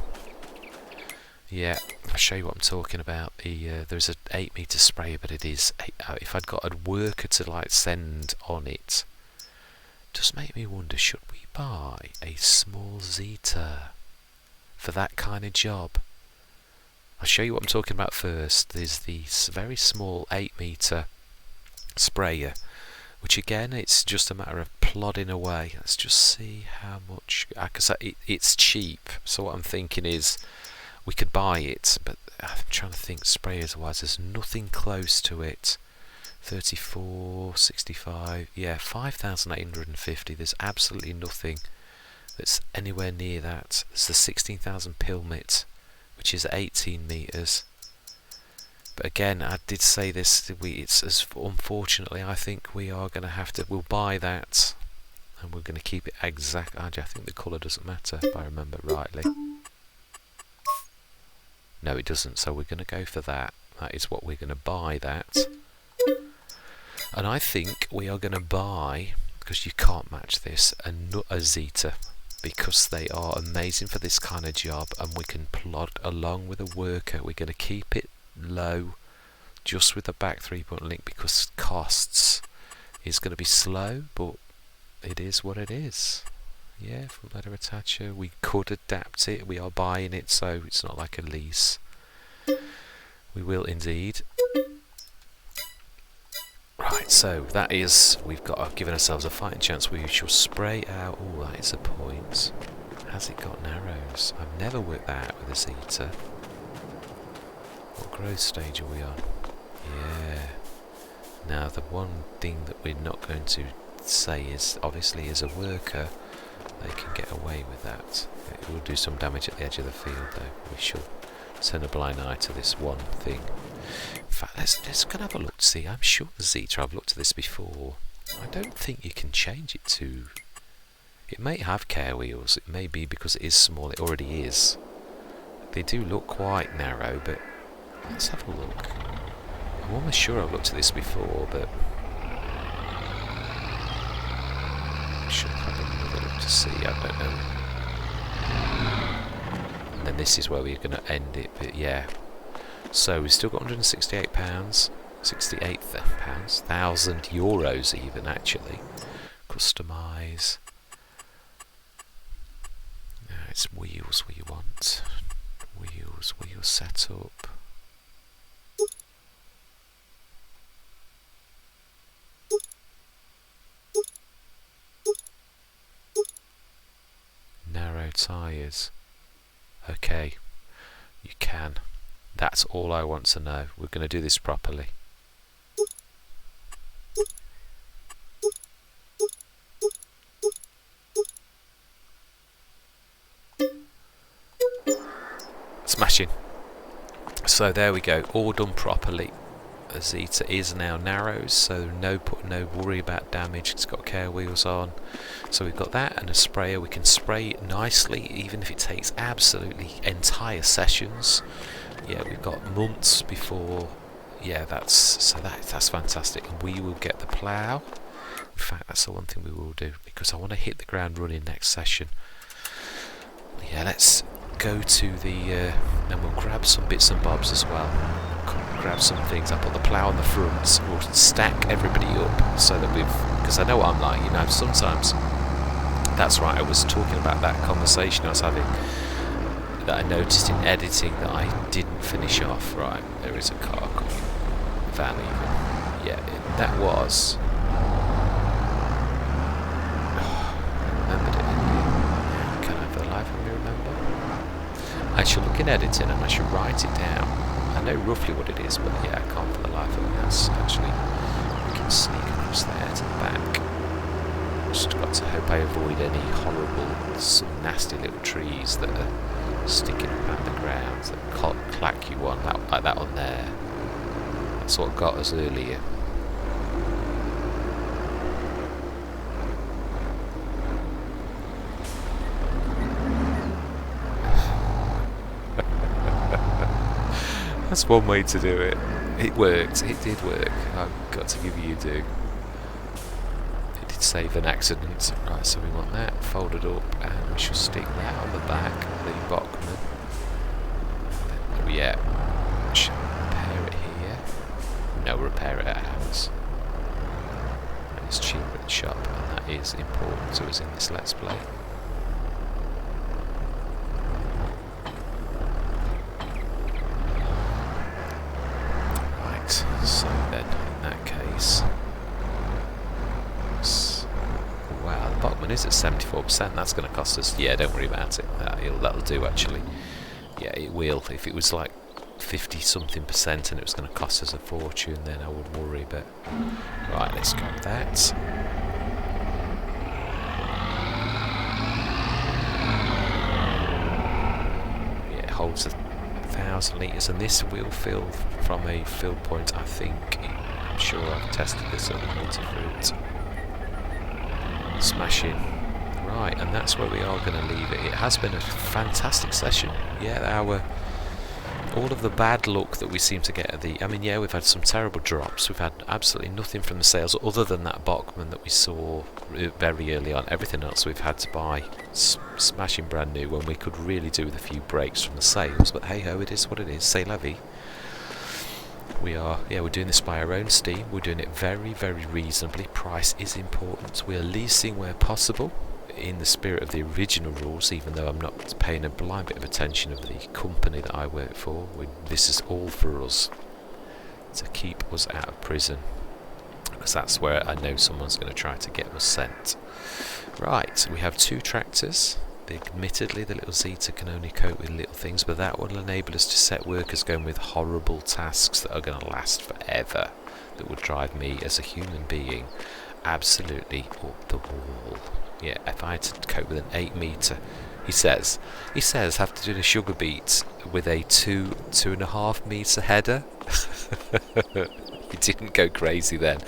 Yeah, I'll show you what I'm talking about. There's an 8 meter sprayer, but it is. If I'd got a worker to like send on it, just make me wonder, should we buy a small Zeta for that kind of job? I'll show you what I'm talking about first. There's this very small 8 meter sprayer, which again, it's just a matter of plodding away. Let's just see how much, because it's cheap. So what I'm thinking is we could buy it, but I'm trying to think sprayers wise, there's nothing close to it. 34, 65, yeah, 5,850. There's absolutely nothing that's anywhere near that. There's the 16,000 Pilmit, which is 18 meters. But again, I did say this. It's as unfortunately, I think we are going to have to. We'll buy that, and we're going to keep it exact. I think the colour doesn't matter, if I remember rightly. No, it doesn't. So we're going to go for that. That is what we're going to buy. That. And I think we are going to buy, because you can't match this, a Zeta, because they are amazing for this kind of job, and we can plod along with a worker. We're going to keep it low, just with the back 3-point link, because costs is going to be slow, but it is what it is. Yeah, full letter attacher. We could adapt it. We are buying it, so it's not like a lease. We will indeed. Right, so that is, we've got given ourselves a fighting chance. We shall spray out. Oh, that is a point. Has it got narrows? I've never worked that out with a Zeta. What growth stage are we on? Yeah. Now, the one thing that we're not going to say is, obviously, as a worker, they can get away with that. It will do some damage at the edge of the field, though. We shall turn a blind eye to this one thing. In fact, let's go and have a look to see. I'm sure the Zeta, I've looked at this before. I don't think you can change it to... It may have care wheels. It may be because it is small. It already is. They do look quite narrow, but let's have a look. I'm almost sure I've looked at this before, but I should have another look to see. I don't know. And then this is where we're going to end it, but yeah. So we've still got £168, 68 pounds, €1,000 even actually. Customise. It's wheels we want. Wheels setup. Narrow tyres. Okay, you can. That's all I want to know. We're going to do this properly. Smashing. So there we go, all done properly. The Zeta is now narrows, so no worry about damage. It's got care wheels on. So we've got that and a sprayer. We can spray it nicely, even if it takes absolutely entire sessions. Yeah, we've got months before. Yeah, that's fantastic. And we will get the plough. In fact, that's the one thing we will do, because I want to hit the ground running next session. Yeah, let's go to the and we'll grab some bits and bobs as well. Grab some things. I'll put the plough on the front. We'll stack everybody up so that because I know what I'm like, you know, sometimes. That's right, I was talking about that conversation I was having that I noticed in editing that I didn't finish off. Right, there is a car coming. Van even. Yeah, that was. Remembered it. Can I for the life of me remember? I should look in editing and I should write it down. I know roughly what it is, but yeah, I can't for the life of me. That's actually, we can sneak across there to the back. Just got to hope I avoid any horrible, some nasty little trees that are sticking around the ground that clack you on, like that on there. That's what got us earlier. That's one way to do it. It worked. It did work. I've got to give you due. It did save an accident. Right, so we want that folded up, and we should stick that on the back, the Bachmann. Yeah. Shall we repair it here? No, repair it at house. It's cheaper at the shop, and that is important to us in this Let's Play. So then, in that case, wow, the Bachmann is at 74%. That's going to cost us. Yeah, don't worry about it. That'll do actually. Yeah, it will. If it was like 50-something% and it was going to cost us a fortune, then I would worry. But right, let's grab that. Yeah, it holds 1,000 litres, and this will fill from a fill point, I think. I'm sure I've tested this on the multi fruit. Smashing. Right, and that's where we are going to leave it. It has been a fantastic session. Yeah, all of the bad luck that we seem to get at I mean, yeah, we've had some terrible drops. We've had absolutely nothing from the sales other than that Bachmann that we saw very early on. Everything else we've had to buy smashing brand new when we could really do with a few breaks from the sales. But hey ho, it is what it is. C'est la vie. We're doing this by our own steam. We're doing it very, very reasonably. Price is important. We're leasing where possible, in the spirit of the original rules, even though I'm not paying a blind bit of attention of the company that I work for. This is all for us, to keep us out of prison, because that's where I know someone's going to try to get us sent. Right, we have 2 tractors. Admittedly, the little Zeta can only cope with little things, but that will enable us to set workers going with horrible tasks that are going to last forever, that would drive me as a human being absolutely up the wall. Yeah, if I had to cope with an 8 metre, he says have to do the sugar beet with a 2.5 metre header. You didn't go crazy then.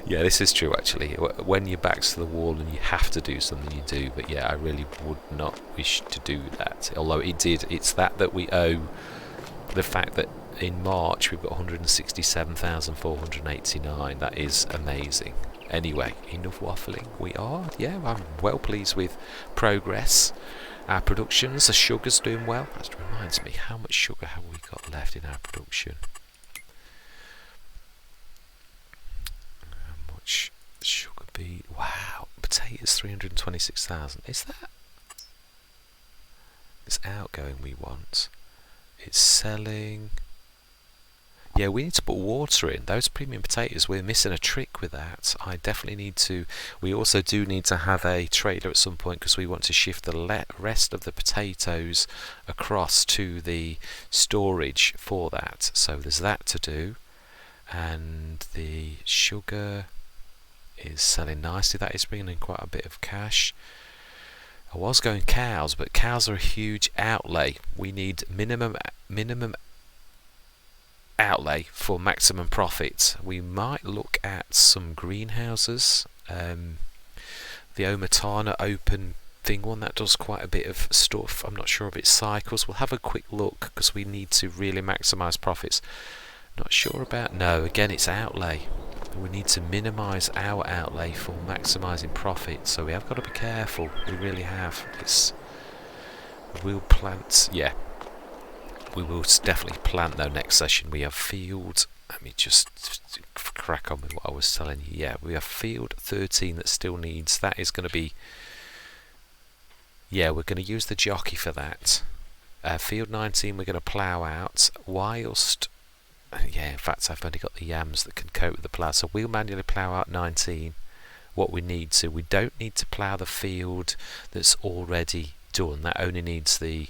Yeah, this is true actually. When your back's to the wall and you have to do something, you do. But yeah, I really would not wish to do that. Although it's that we owe the fact that in March we've got 167,489. That is amazing. Anyway, enough waffling. I'm well pleased with progress. Our productions, the sugar's doing well. That reminds me, how much sugar have we got left in our production? How much sugar beet? Wow, potatoes 326,000. Is that? It's outgoing we want. It's selling. Yeah, we need to put water in. Those premium potatoes, we're missing a trick with that. I definitely need to. We also do need to have a trailer at some point, because we want to shift the rest of the potatoes across to the storage for that. So there's that to do. And the sugar is selling nicely. That is bringing in quite a bit of cash. I was going cows, but cows are a huge outlay. We need minimum outlay for maximum profit. We might look at some greenhouses. The Omatana open thing, one that does quite a bit of stuff. I'm not sure of its cycles. We'll have a quick look because we need to really maximise profits. Not sure about, no, again it's outlay. We need to minimise our outlay for maximising profit, so we have got to be careful. We really have. We'll plant, yeah, we will definitely plant though next session. We have field, let me just crack on with what I was telling you. Yeah, we have field 13 that still needs, that is going to be, yeah, we're going to use the jockey for that. Field 19 we're going to plough out, whilst, yeah, in fact I've only got the yams that can cope with the plough, so we'll manually plough out 19 what we need to. We don't need to plough the field that's already done, that only needs the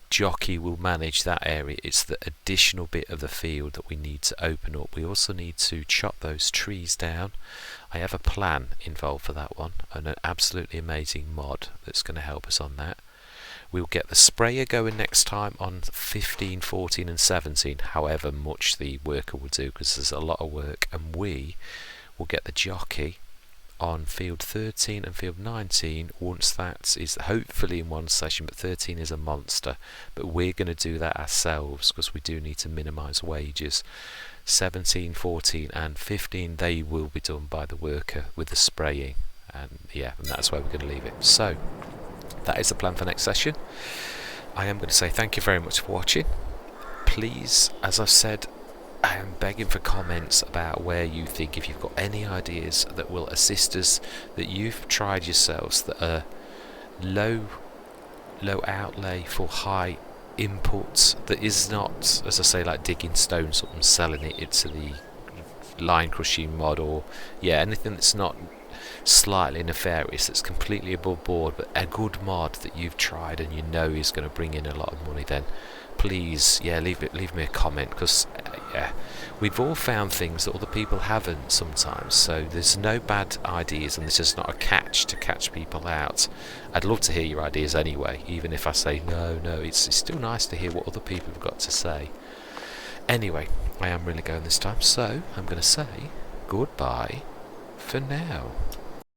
jockey will manage that area. It's the additional bit of the field that we need to open up. We also need to chop those trees down. I have a plan involved for that one, and an absolutely amazing mod that's going to help us on that. We'll get the sprayer going next time on 15, 14 and 17, however much the worker will do, because there's a lot of work, and we will get the jockey on field 13 and field 19 once that is hopefully in one session, but 13 is a monster, but we're going to do that ourselves because we do need to minimise wages. 17, 14 and 15, they will be done by the worker with the spraying, and yeah, and that's where we're going to leave it. So that is the plan for next session. I am going to say thank you very much for watching. Please, as I've said, I am begging for comments about where you think, if you've got any ideas that will assist us, that you've tried yourselves, that are low outlay for high inputs, that is not, as I say, like digging stones up and selling it into the line crushing mod, or yeah, anything that's not slightly nefarious, that's completely above board, but a good mod that you've tried and you know is going to bring in a lot of money, then please, yeah, leave me a comment, because yeah, we've all found things that other people haven't sometimes, so there's no bad ideas, and this is not a catch to catch people out. I'd love to hear your ideas anyway, even if I say no, it's still nice to hear what other people have got to say. Anyway, I am really going this time, so I'm going to say goodbye for now.